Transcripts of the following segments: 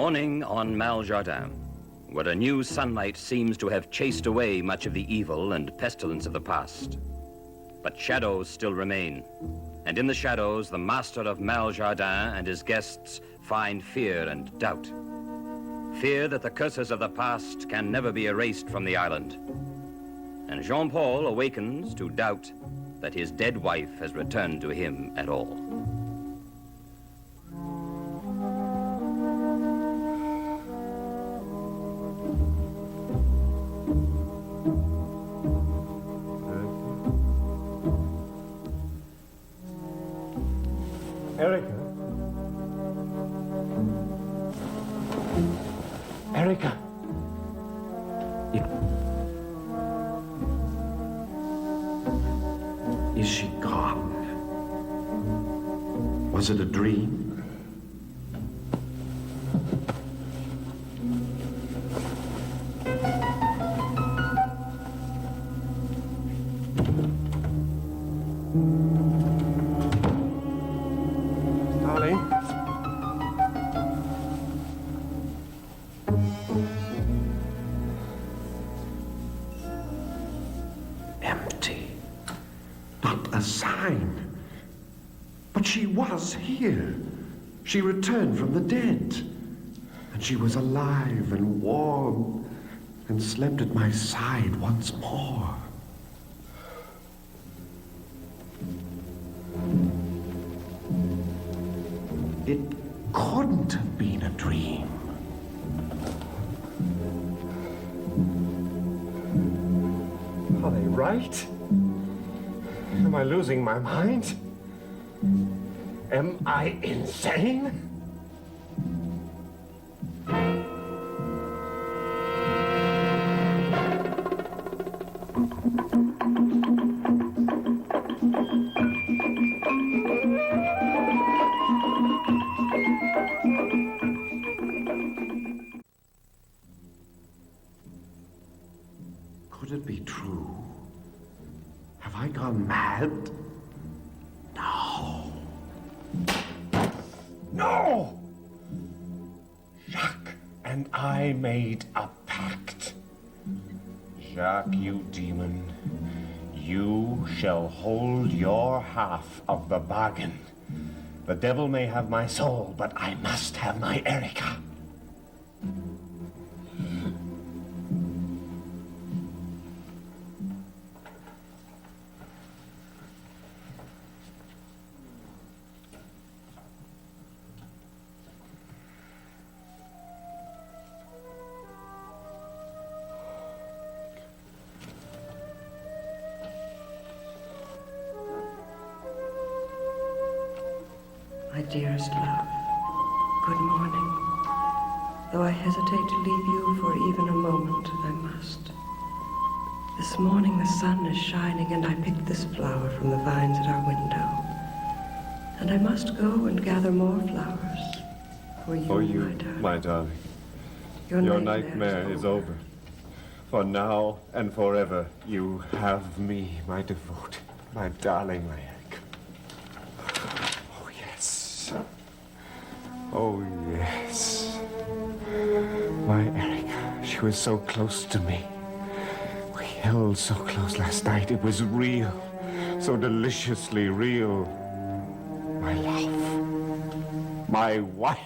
Morning on Maljardin, where a new sunlight seems to have chased away much of the evil and pestilence of the past. But shadows still remain, and in the shadows, the master of Maljardin and his guests find fear and doubt. Fear that the curses of the past can never be erased from the island. And Jean-Paul awakens to doubt that his dead wife has returned to him at all. Erica? Erica? Is she gone? Was it a dream? Darling? Empty. Not a sign. But she was here. She returned from the dead. And she was alive and warm and slept at my side once more. It couldn't have been a dream. Are they right? Am I losing my mind? Am I insane? Could it be true? Have I gone mad? No. No! Jacques and I made a pact. Jacques, you demon, you shall hold your half of the bargain. The devil may have my soul, but I must have my Erica. My dearest love, good morning. Though I hesitate to leave you for even a moment, I must. This morning the sun is shining and I picked this flower from the vines at our window. And I must go and gather more flowers for you, my darling. My darling. Your nightmare is over. For now and forever, you have me, my devoted, my darling, my Erica. Oh, yes. Oh, yes. My Erica, she was so close to me. We held so close last night. It was real, so deliciously real. My love, my wife.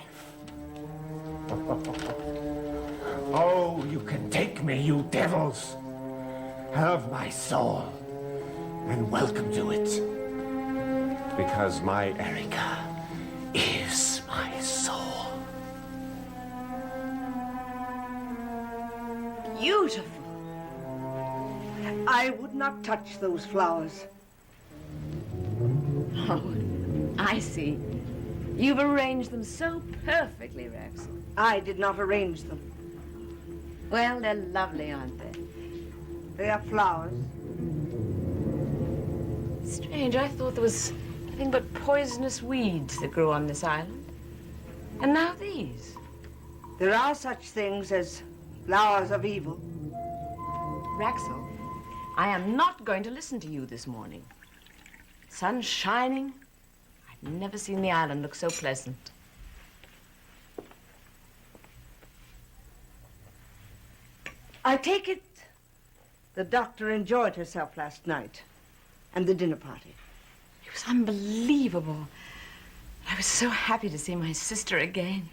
Oh, you can take me, you devils. Have my soul, and welcome to it. Because my Erica is my soul. Beautiful. I would not touch those flowers. Oh, I see. You've arranged them so perfectly, Rex. I did not arrange them. Well, they're lovely, aren't they? They are flowers. Strange, I thought there was nothing but poisonous weeds that grew on this island. And now these. There are such things as flowers of evil. Raxel, I am not going to listen to you this morning. Sun shining. I've never seen the island look so pleasant. I take it the doctor enjoyed herself last night and the dinner party. It was unbelievable. I was so happy to see my sister again.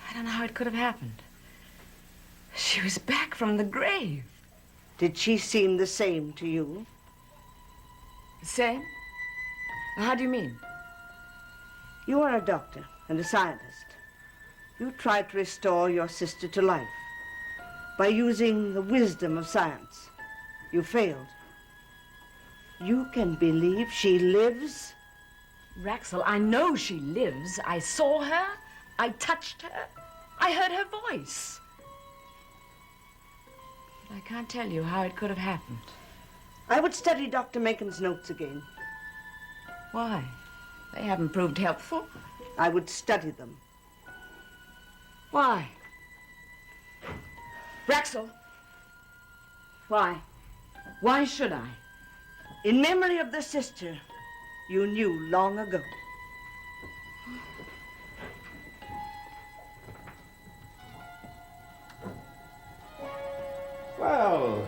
I don't know how it could have happened. She was back from the grave. Did she seem the same to you? The same? How do you mean? You are a doctor and a scientist. You tried to restore your sister to life by using the wisdom of science. You failed. You can believe she lives? Raxel, I know she lives. I saw her. I touched her. I heard her voice. But I can't tell you how it could have happened. I would study Dr. Macon's notes again. Why? They haven't proved helpful. I would study them. Why? Raxel. Why? Why should I? In memory of the sister you knew long ago. Well,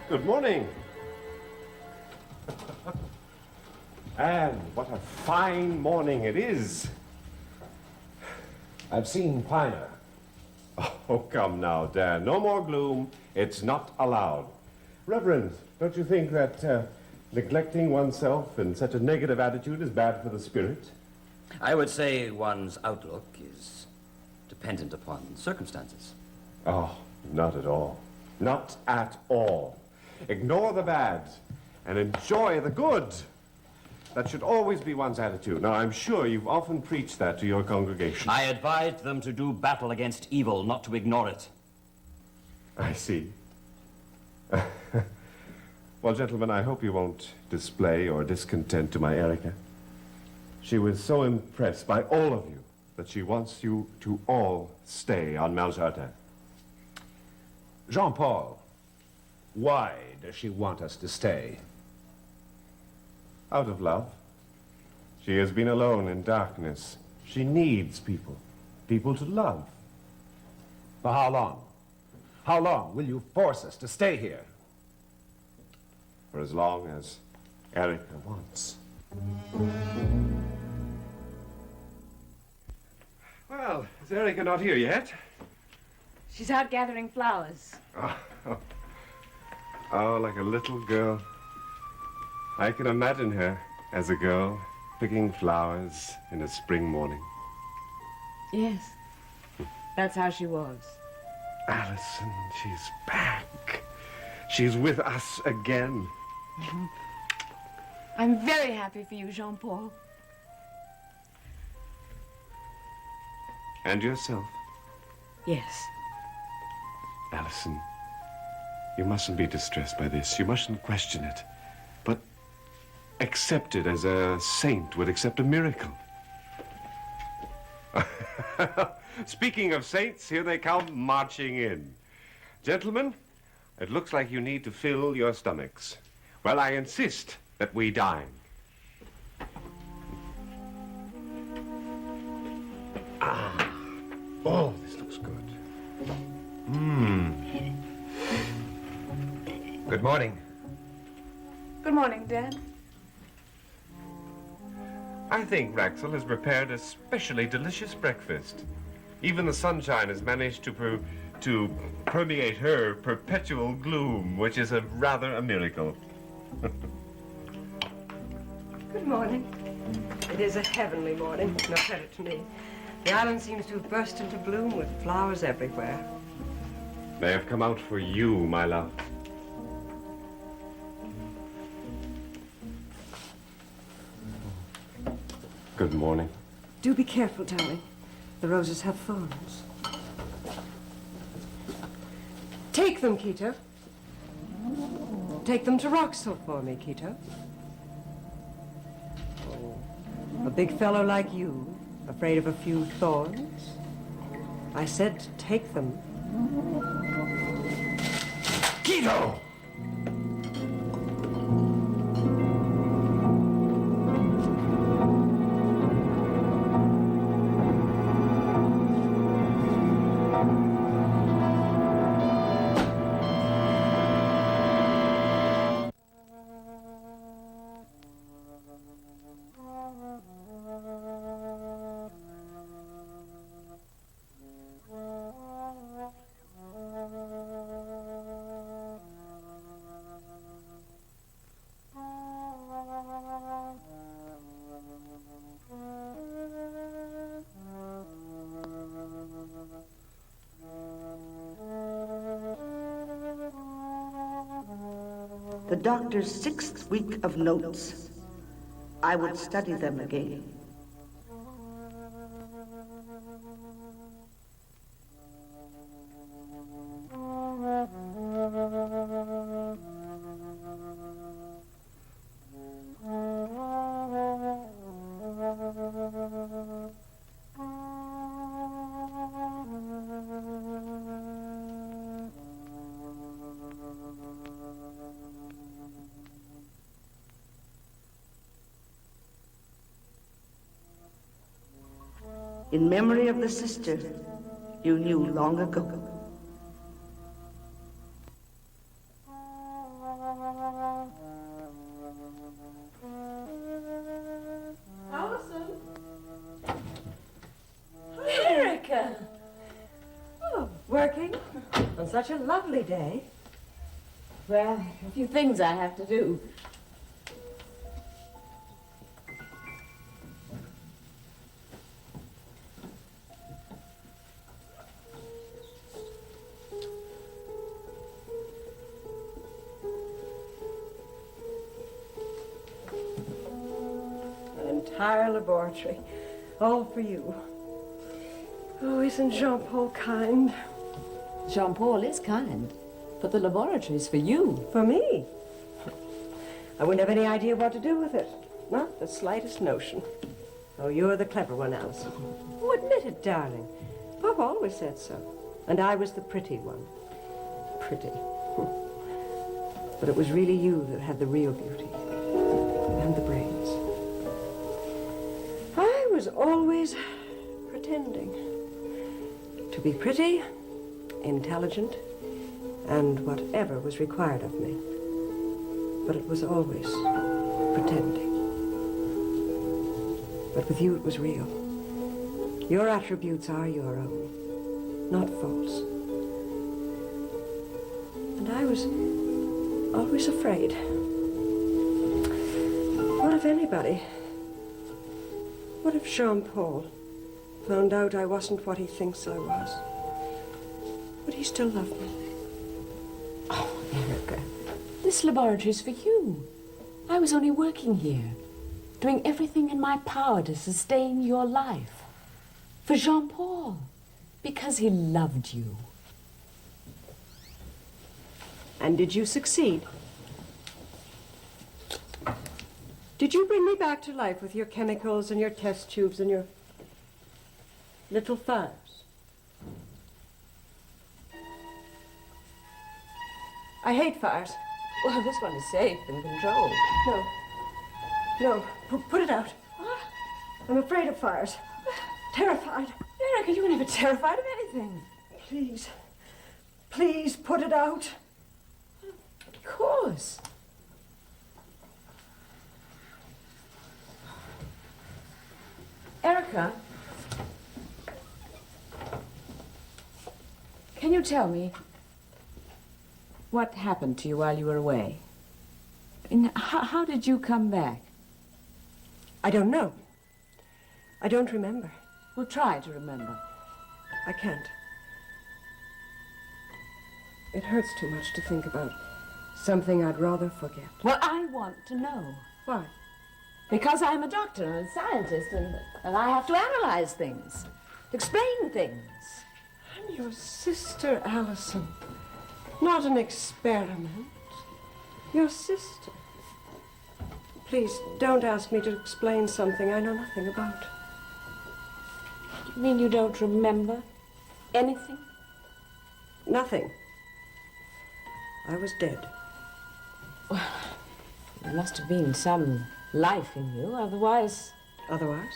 good morning. And what a fine morning it is. I've seen finer. Oh, come now, Dan. No more gloom. It's not allowed. Reverend, don't you think that neglecting oneself in such a negative attitude is bad for the spirit? I would say one's outlook is dependent upon circumstances. Oh, not at all. Not at all. Ignore the bad and enjoy the good. That should always be one's attitude. Now, I'm sure you've often preached that to your congregation. I advised them to do battle against evil, not to ignore it. I see. Well, gentlemen, I hope you won't display your discontent to my Erica. She was so impressed by all of you that she wants you to all stay on Maljardin. Jean-Paul, why does she want us to stay? Out of love. She has been alone in darkness. She needs people. People to love. For how long? How long will you force us to stay here? For as long as Erica wants. Well, is Erica not here yet? She's out gathering flowers. Oh, like a little girl. I can imagine her as a girl picking flowers in a spring morning. Yes. That's how she was. Allison, she's back. She's with us again. I'm very happy for you, Jean-Paul. And yourself. Yes. Allison, you mustn't be distressed by this. You mustn't question it. But accept it as a saint would accept a miracle. Speaking of saints, here they come marching in. Gentlemen, it looks like you need to fill your stomachs. Well, I insist that we dine. Oh, this looks good. Good morning. Good morning, Dad. I think Raxel has prepared a specially delicious breakfast. Even the sunshine has managed to permeate her perpetual gloom, which is rather a miracle. Good morning. It is a heavenly morning, no credit to me. The island seems to have burst into bloom with flowers everywhere. They have come out for you, my love. Good morning. Do be careful, darling. The roses have thorns. Take them, Quito. Take them to Roxel for me, Quito. Oh, a big fellow like you, afraid of a few thorns? I said to take them. Quito! the doctor's 6th week of notes. I would study them again. In memory of the sister you knew long ago. Allison? Erica! Oh, working? On such a lovely day. Well, a few things I have to do. Entire laboratory, all for you. Oh, isn't Jean-Paul kind? Jean-Paul is kind, but the laboratory's for you. For me? I wouldn't have any idea what to do with it. Not the slightest notion. Oh, you're the clever one, Allison. Oh, admit it, darling. Papa always said so. And I was the pretty one. Pretty. But it was really you that had the real beauty. And the brains. I was always pretending to be pretty, intelligent, and whatever was required of me. But it was always pretending. But with you it was real. Your attributes are your own, not false. And I was always afraid. What if anybody, what if Jean-Paul found out I wasn't what he thinks I was? Would he still love me? Oh, Erica, this laboratory's for you. I was only working here, doing everything in my power to sustain your life. For Jean-Paul, because he loved you. And did you succeed? Did you bring me back to life with your chemicals and your test tubes and your little fires? I hate fires. Well, this one is safe and controlled. No. No. Put it out. What? I'm afraid of fires. Terrified. Erica, you were never terrified of anything. Please. Please put it out. Of course. Erica, can you tell me what happened to you while you were away? And how did you come back? I don't know. I don't remember. Well, try to remember. I can't. It hurts too much to think about something I'd rather forget. Well, I want to know. Why? Because I'm a doctor and a scientist, and I have to analyze things, explain things. I'm your sister, Allison. Not an experiment. Your sister. Please, don't ask me to explain something I know nothing about. You mean you don't remember anything? Nothing. I was dead. Well, there must have been some life in you, otherwise... Otherwise?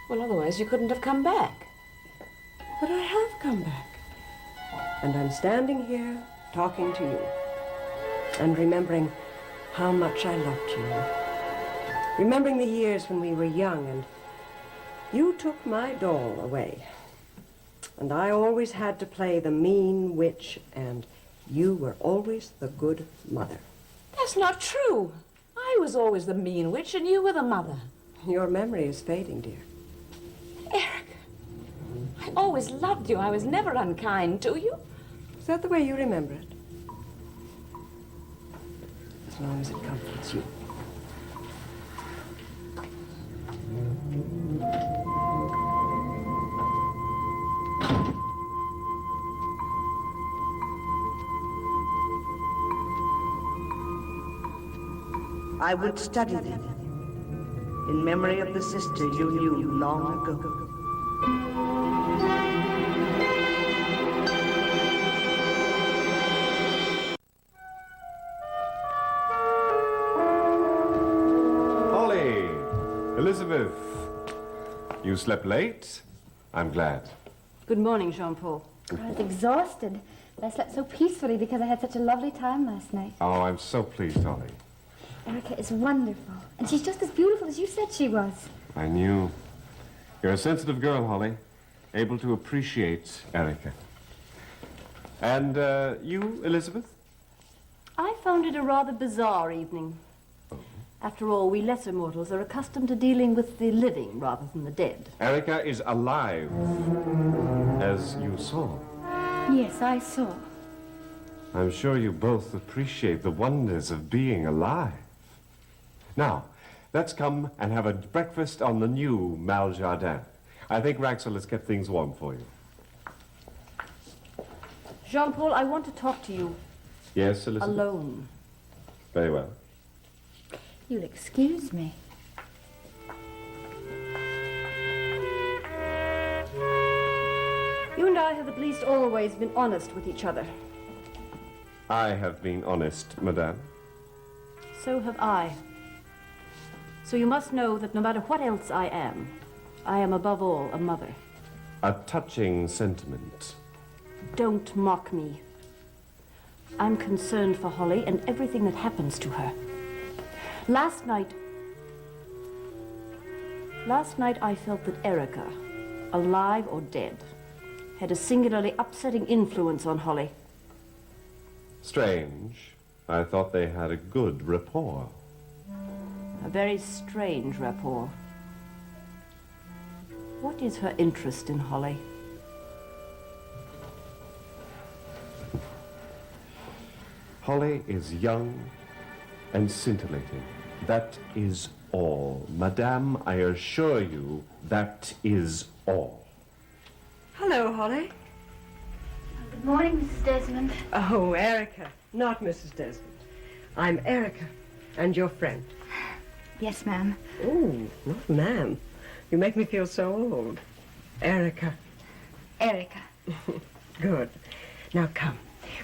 Well, otherwise you couldn't have come back. But I have come back. And I'm standing here talking to you and remembering how much I loved you. Remembering the years when we were young and you took my doll away. And I always had to play the mean witch and you were always the good mother. That's not true. I was always the mean witch and you were the mother. Your memory is fading, dear. Eric, I always loved you. I was never unkind to you. Is that the way you remember it? as long as it comforts you. I would study them in memory of the sister you knew long ago. Holly! Elizabeth! You slept late? I'm glad. Good morning, Jean-Paul. I was exhausted, but I slept so peacefully because I had such a lovely time last night. Oh, I'm so pleased, Holly. Erica is wonderful, and she's just as beautiful as you said she was. I knew. You're a sensitive girl, Holly. Able to appreciate Erica. And, you, Elizabeth? I found it a rather bizarre evening. After all, we lesser mortals are accustomed to dealing with the living rather than the dead. Erica is alive, as you saw. Yes, I saw. I'm sure you both appreciate the wonders of being alive. Now, let's come and have a breakfast on the new Mal Jardin. I think Raxel has kept things warm for you. Jean-Paul, I want to talk to you Yes, Elizabeth? alone. Very well. You'll excuse me. You and I have at least always been honest with each other. I have been honest, madame. So have I. So you must know that no matter what else I am above all a mother. A touching sentiment. Don't mock me. I'm concerned for Holly and everything that happens to her. Last night I felt that Erica, alive or dead, had a singularly upsetting influence on Holly. Strange. I thought they had a good rapport. A very strange rapport. What is her interest in Holly? Holly is young and scintillating. That is all. Madame, I assure you, that is all. Hello, Holly. Good morning, Mrs. Desmond. Oh, Erica, not Mrs. Desmond. I'm Erica, and your friend. Yes, ma'am. Oh, not ma'am. You make me feel so old. Erica. Erica. Good. Now come.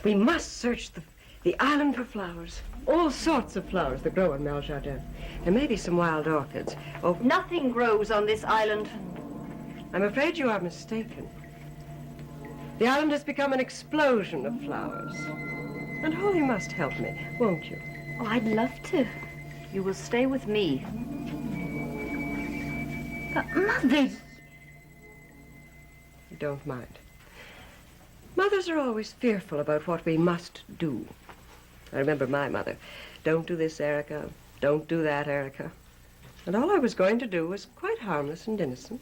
We must search the island for flowers. All sorts of flowers that grow in Mal Jardin. There may be some wild orchids. Oh, Nothing grows on this island. I'm afraid you are mistaken. The island has become an explosion of flowers. And Holly must help me, won't you? Oh, I'd love to. You will stay with me. But, Mother... You don't mind. Mothers are always fearful about what we must do. I remember my mother. Don't do this, Erica. Don't do that, Erica. And all I was going to do was quite harmless and innocent.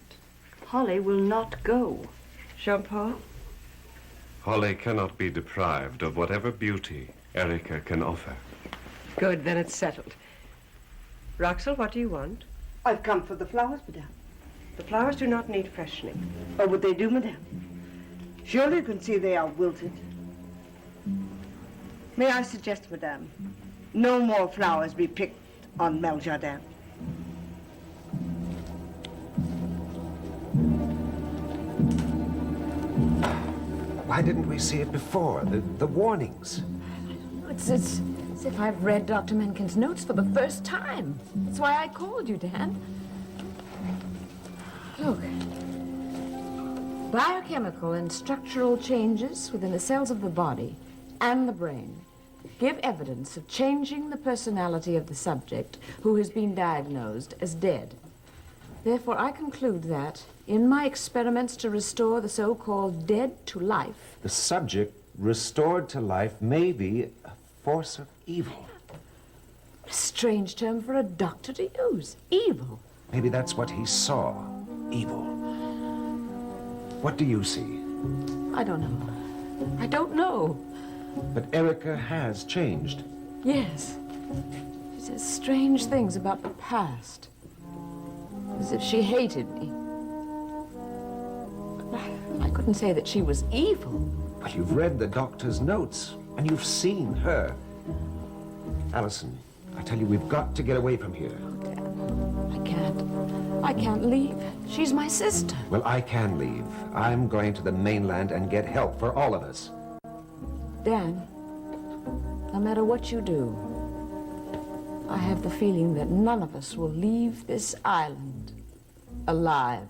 Holly will not go. Jean-Paul? Holly cannot be deprived of whatever beauty Erica can offer. Good, then it's settled. Roxel, what do you want? I've come for the flowers, madame. The flowers do not need freshening. Oh, but they do, madame. Surely you can see they are wilted. May I suggest, madame, no more flowers be picked on Mal Jardin. Why didn't we see it before? The warnings. It's as if I've read Dr. Menken's notes for the first time. That's why I called you, Dan. Look. Biochemical and structural changes within the cells of the body and the brain give evidence of changing the personality of the subject who has been diagnosed as dead. Therefore, I conclude that, in my experiments to restore the so-called dead to life... The subject restored to life may be a force of evil. A strange term for a doctor to use. Evil. Maybe that's what he saw. Evil. What do you see? I don't know. I don't know. But Erica has changed. Yes. She says strange things about the past. As if she hated me. I couldn't say that she was evil. But you've read the doctor's notes, and you've seen her. Allison, I tell you, we've got to get away from here. I can't leave. She's my sister. Well, I can leave. I'm going to the mainland and get help for all of us. Dan, no matter what you do, I have the feeling that none of us will leave this island alive.